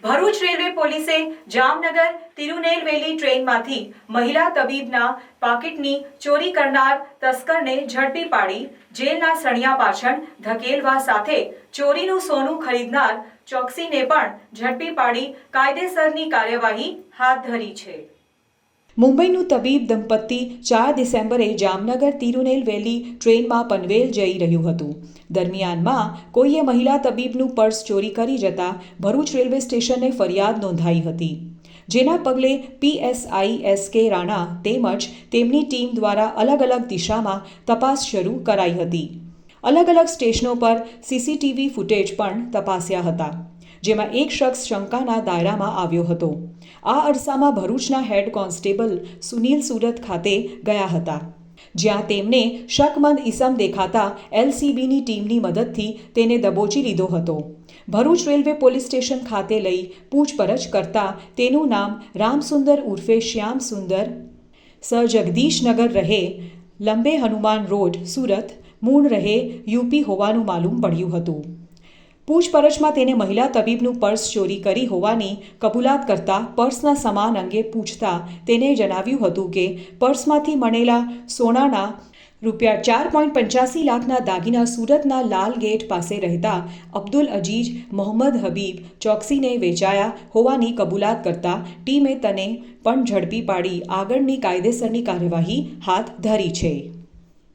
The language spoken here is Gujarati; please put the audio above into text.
ભરૂચ રેલવે પોલીસે જામનગર તિરુનેલવેલી ટ્રેનમાંથી મહિલા તબીબના પાકીટની ચોરી કરનાર તસ્કરને ઝડપી પાડી જેલના સળિયા પાછળ ધકેલવા સાથે ચોરીનું સોનું ખરીદનાર ચોકસીને પણ ઝડપી પાડી કાયદેસરની કાર્યવાહી હાથ ધરી છે। મુંબઈનું તબીબ દંપતી 4 ડિસેમ્બરે જામનગર તિરુનેલવેલી ટ્રેનમાં પનવેલ જઈ રહ્યું હતું। દરમિયાનમાં કોઈએ મહિલા તબીબનું પર્સ ચોરી કરી જતા ભરૂચ રેલવે સ્ટેશને ફરિયાદ નોંધાઈ હતી, જેના પગલે PSI SK રાણા તેમજ તેમની ટીમ દ્વારા અલગ અલગ દિશામાં તપાસ શરૂ કરાઈ હતી। અલગ અલગ સ્ટેશનો પર CCTV ફૂટેજ પણ તપાસ્યા હતા, જેમાં એક શખ્સ શંકાના દાયરામાં આવ્યો હતો। આ અરસામાં ભરૂચના હેડ કોન્સ્ટેબલ સુનિલ સુરત ખાતે ગયા હતા, જ્યાં તેમને શકમંદ ઈસમ દેખાતા LCBની ટીમની મદદથી તેને દબોચી લીધો હતો। ભરૂચ રેલવે પોલીસ સ્ટેશન ખાતે લઈ પૂછપરછ કરતા તેનું નામ રામસુંદર ઉર્ફે શ્યામ સુંદર, જગદીશનગર રહે, લંબે હનુમાન રોડ, સુરત, મૂળ રહે UP હોવાનું માલુમ પડ્યું હતું। પૂછપરછમાં તેને મહિલા તબીબનું પર્સ ચોરી કરી હોવાની કબૂલાત કરતા પર્સના સામાન અંગે પૂછતા તેને જણાવ્યું હતું કે પર્સમાંથી મળેલા સોનાના ₹4.85 લાખના દાગીના સુરતના લાલ ગેટ પાસે રહેતા અબ્દુલ અજીજ મોહમ્મદ હબીબ ચોકસીને વેચાયા હોવાની કબૂલાત કરતા ટીમે તેને પણ ઝડપી પાડી આગળની કાયદેસરની કાર્યવાહી હાથ ધરી છે।